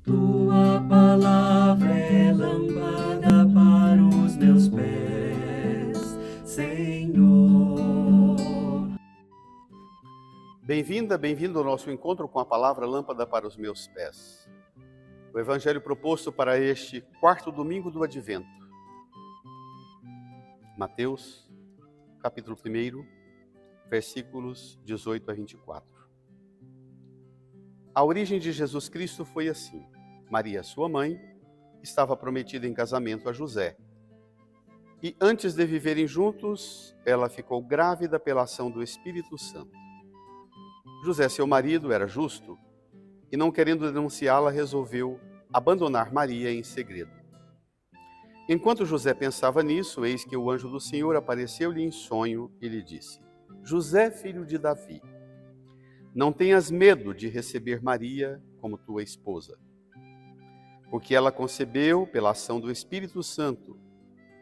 Tua palavra é lâmpada para os meus pés, Senhor. Bem-vinda, bem-vindo ao nosso encontro com a palavra lâmpada para os meus pés. O evangelho proposto para este quarto domingo do Advento. Mateus, capítulo 1, versículos 18 a 24. A origem de Jesus Cristo foi assim. Maria, sua mãe, estava prometida em casamento a José. E antes de viverem juntos, ela ficou grávida pela ação do Espírito Santo. José, seu marido, era justo e, não querendo denunciá-la, resolveu abandonar Maria em segredo. Enquanto José pensava nisso, eis que o anjo do Senhor apareceu-lhe em sonho e lhe disse: José, filho de Davi, não tenhas medo de receber Maria como tua esposa, porque ela concebeu pela ação do Espírito Santo.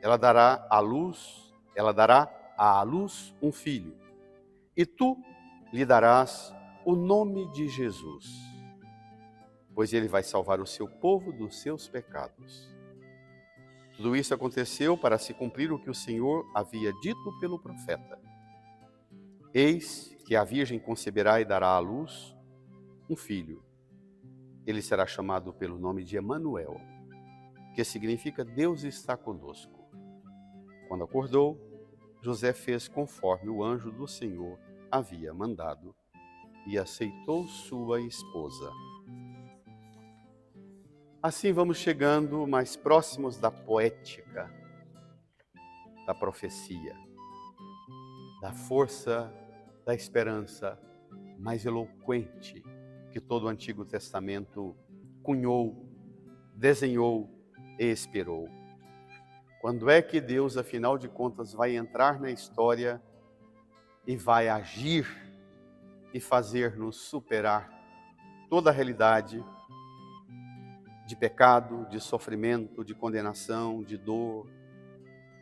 Ela dará à luz um filho, e tu lhe darás o nome de Jesus, pois ele vai salvar o seu povo dos seus pecados. Tudo isso aconteceu para se cumprir o que o Senhor havia dito pelo profeta. Eis que a virgem conceberá e dará à luz um filho. Ele será chamado pelo nome de Emanuel, que significa Deus está conosco. Quando acordou, José fez conforme o anjo do Senhor havia mandado e aceitou sua esposa. Assim vamos chegando mais próximos da poética, da profecia, da força da esperança mais eloquente que todo o Antigo Testamento cunhou, desenhou e esperou. Quando é que Deus, afinal de contas, vai entrar na história e vai agir e fazer-nos superar toda a realidade de pecado, de sofrimento, de condenação, de dor,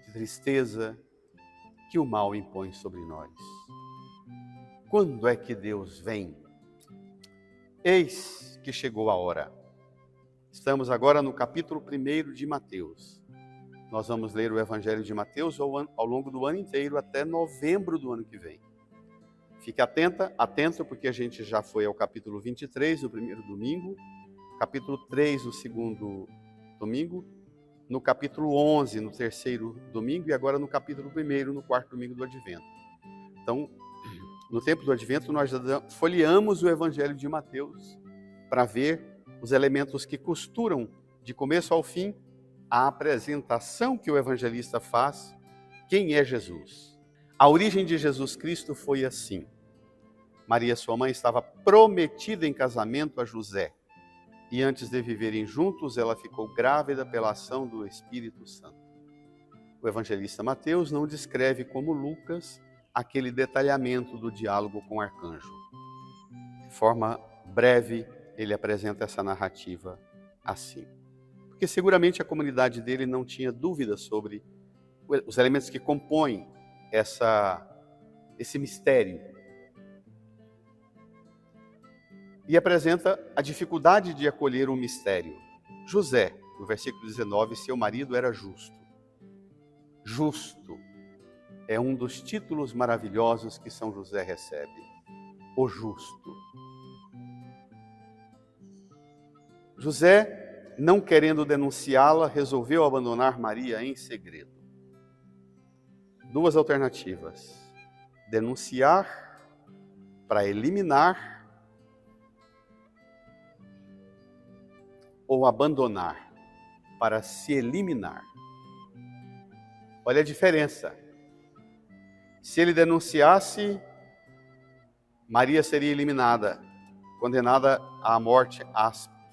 de tristeza que o mal impõe sobre nós? Quando é que Deus vem? Eis que chegou a hora. Estamos agora no capítulo 1 de Mateus. Nós vamos ler o Evangelho de Mateus ao longo do ano inteiro, até novembro do ano que vem. Fique atento, porque a gente já foi ao capítulo 23, no primeiro domingo, capítulo 3, no segundo domingo, no capítulo 11, no terceiro domingo, e agora no capítulo 1, no quarto domingo do Advento. Então, no tempo do Advento, nós folheamos o Evangelho de Mateus para ver os elementos que costuram, de começo ao fim, a apresentação que o evangelista faz, quem é Jesus. A origem de Jesus Cristo foi assim. Maria, sua mãe, estava prometida em casamento a José. E antes de viverem juntos, ela ficou grávida pela ação do Espírito Santo. O evangelista Mateus não descreve como Lucas aquele detalhamento do diálogo com o arcanjo. De forma breve, ele apresenta essa narrativa assim. Porque seguramente a comunidade dele não tinha dúvida sobre os elementos que compõem esse mistério. E apresenta a dificuldade de acolher o mistério. José, no versículo 19, seu marido era justo. Justo é um dos títulos maravilhosos que São José recebe. O justo. José, não querendo denunciá-la, resolveu abandonar Maria em segredo. Duas alternativas: denunciar para eliminar ou abandonar para se eliminar. Olha a diferença. Se ele denunciasse, Maria seria eliminada, condenada à morte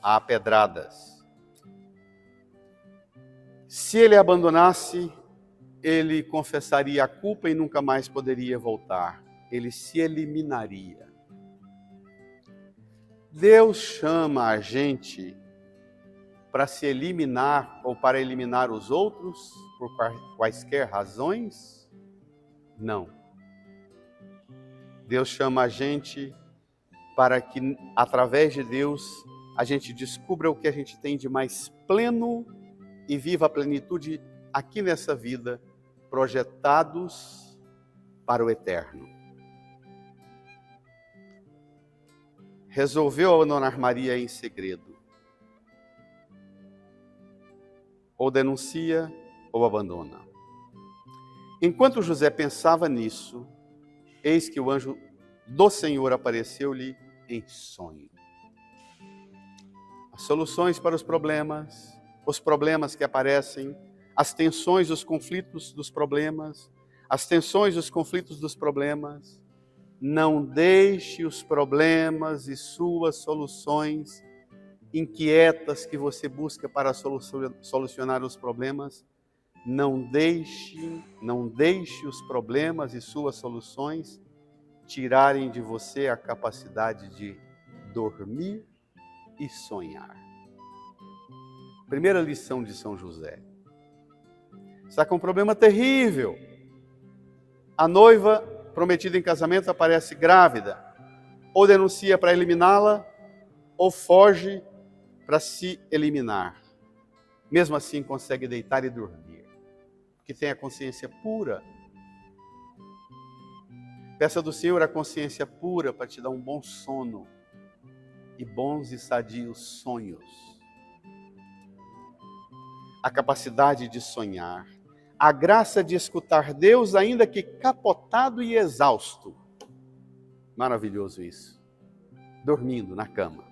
a pedradas. Se ele abandonasse, ele confessaria a culpa e nunca mais poderia voltar. Ele se eliminaria. Deus chama a gente para se eliminar ou para eliminar os outros por quaisquer razões? Não. Deus chama a gente para que, através de Deus, a gente descubra o que a gente tem de mais pleno e viva a plenitude aqui nessa vida, projetados para o eterno. Resolveu abandonar Maria em segredo. Ou denuncia ou abandona. Enquanto José pensava nisso, eis que o anjo do Senhor apareceu-lhe em sonho. As soluções para os problemas que aparecem, as tensões, os conflitos dos problemas, as tensões, os conflitos dos problemas. Não deixe os problemas e suas soluções inquietas que você busca para solucionar os problemas. Não deixe os problemas e suas soluções tirarem de você a capacidade de dormir e sonhar. Primeira lição de São José. Está com um problema terrível. A noiva prometida em casamento aparece grávida. Ou denuncia para eliminá-la, ou foge para se eliminar. Mesmo assim consegue deitar e dormir, porque tem a consciência pura. Peça do Senhor a consciência pura para te dar um bom sono e bons e sadios sonhos. A capacidade de sonhar, a graça de escutar Deus ainda que capotado e exausto. Maravilhoso isso. Dormindo na cama.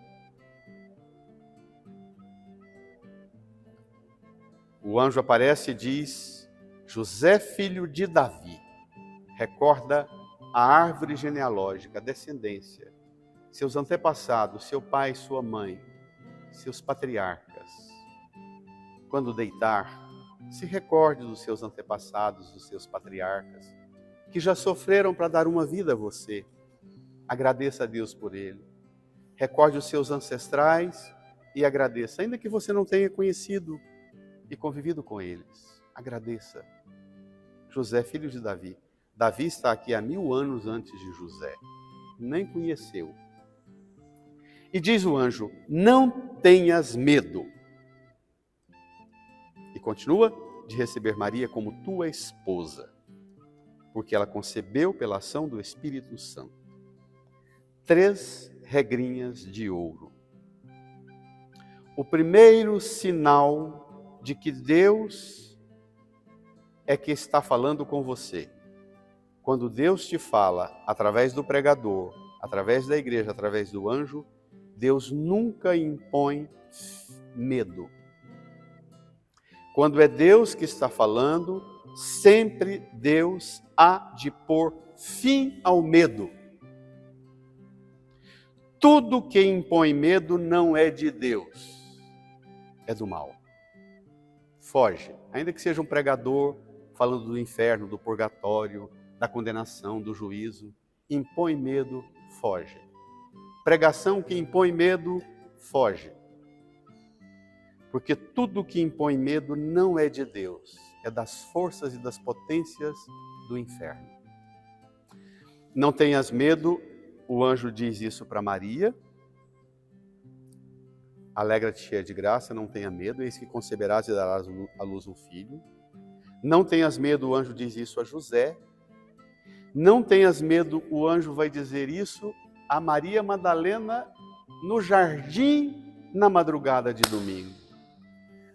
O anjo aparece e diz: José, filho de Davi. Recorda a árvore genealógica, a descendência, seus antepassados, seu pai, sua mãe, seus patriarcas. Quando deitar, se recorde dos seus antepassados, dos seus patriarcas, que já sofreram para dar uma vida a você. Agradeça a Deus por ele. Recorde os seus ancestrais e agradeça, ainda que você não tenha conhecido e convivido com eles. Agradeça. José, filho de Davi. Davi está aqui há 1000 anos antes de José. Nem conheceu. E diz o anjo: não tenhas medo. E continua: de receber Maria como tua esposa, porque ela concebeu pela ação do Espírito Santo. 3 regrinhas de ouro. O primeiro sinal de que Deus é que está falando com você. Quando Deus te fala através do pregador, através da igreja, através do anjo, Deus nunca impõe medo. Quando é Deus que está falando, sempre Deus há de pôr fim ao medo. Tudo que impõe medo não é de Deus, é do mal. Foge, ainda que seja um pregador falando do inferno, do purgatório, da condenação, do juízo. Impõe medo, foge. Pregação que impõe medo, foge. Porque tudo que impõe medo não é de Deus, é das forças e das potências do inferno. Não tenhas medo, o anjo diz isso para Maria. Alegra-te, cheia de graça, não tenha medo, eis que conceberás e darás à luz um filho. Não tenhas medo, o anjo diz isso a José. Não tenhas medo, o anjo vai dizer isso a Maria Madalena no jardim na madrugada de domingo.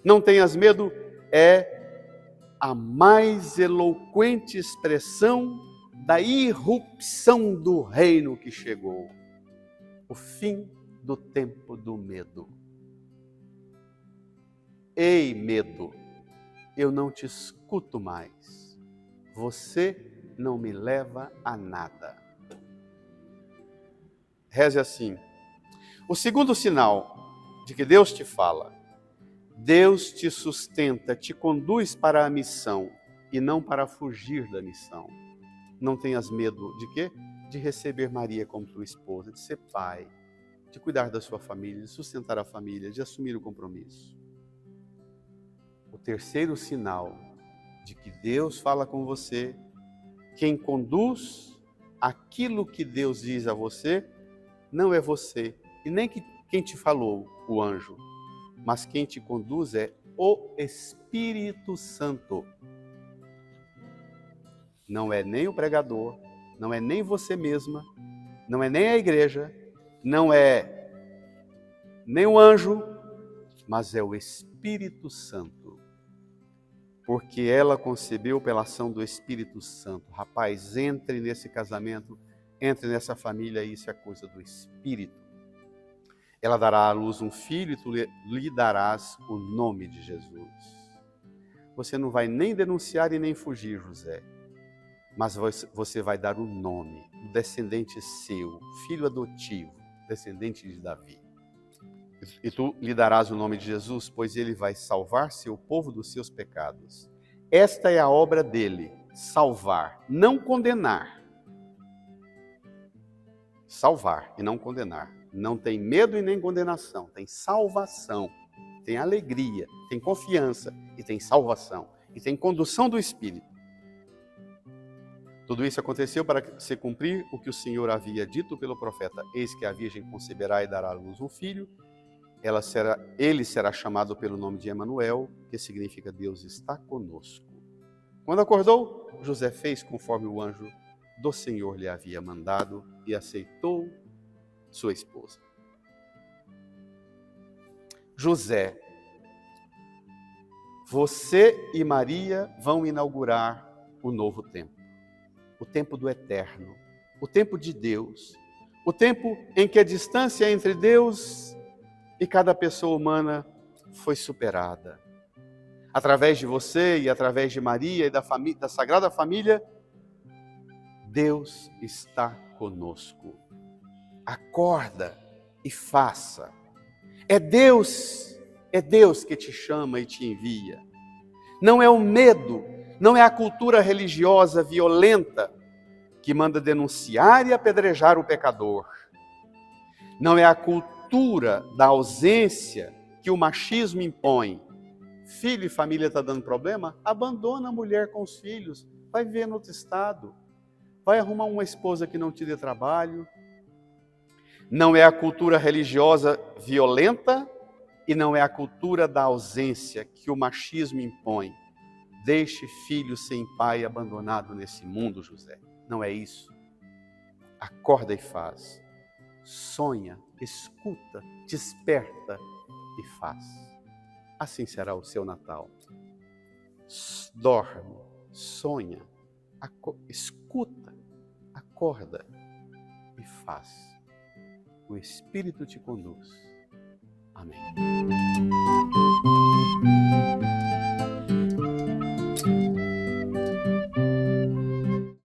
Não tenhas medo é a mais eloquente expressão da irrupção do reino que chegou. O fim do tempo do medo. Ei, medo, eu não te escuto mais. Você não me leva a nada. Reze assim. O segundo sinal de que Deus te fala: Deus te sustenta, te conduz para a missão e não para fugir da missão. Não tenhas medo de quê? De receber Maria como tua esposa, de ser pai, de cuidar da sua família, de sustentar a família, de assumir o compromisso. O terceiro sinal de que Deus fala com você, quem conduz aquilo que Deus diz a você, não é você, e nem quem te falou, o anjo, mas quem te conduz é o Espírito Santo. Não é nem o pregador, não é nem você mesma, não é nem a igreja, não é nem o anjo, mas é o Espírito Santo. Porque ela concebeu pela ação do Espírito Santo. Rapaz, entre nesse casamento, entre nessa família, isso é coisa do Espírito. Ela dará à luz um filho e tu lhe darás o nome de Jesus. Você não vai nem denunciar e nem fugir, José, mas você vai dar o nome, o descendente seu, filho adotivo, descendente de Davi. E tu lhe darás o nome de Jesus, pois ele vai salvar seu povo dos seus pecados. Esta é a obra dele, salvar, não condenar. Salvar e não condenar. Não tem medo e nem condenação, tem salvação, tem alegria, tem confiança e tem salvação. E tem condução do Espírito. Tudo isso aconteceu para se cumprir o que o Senhor havia dito pelo profeta. Eis que a virgem conceberá e dará à luz um filho. Ele será chamado pelo nome de Emanuel, que significa Deus está conosco. Quando acordou, José fez conforme o anjo do Senhor lhe havia mandado e aceitou sua esposa. José, você e Maria vão inaugurar o novo tempo. O tempo do eterno, o tempo de Deus, o tempo em que a distância entre Deus e cada pessoa humana foi superada. Através de você e através de Maria e da Sagrada Família, Deus está conosco. Acorda e faça. É Deus que te chama e te envia. Não é o medo, não é a cultura religiosa violenta que manda denunciar e apedrejar o pecador. Não é a cultura da ausência que o machismo impõe. Filho e família está dando problema? Abandona a mulher com os filhos, vai viver em outro estado. Vai arrumar uma esposa que não te dê trabalho. Não é a cultura religiosa violenta e não é a cultura da ausência que o machismo impõe. Deixe filho sem pai abandonado nesse mundo, José. Não é isso. Acorda e faz. Sonha, escuta, desperta e faz. Assim será o seu Natal. Dorme, sonha, escuta, acorda e faz. O Espírito te conduz. Amém.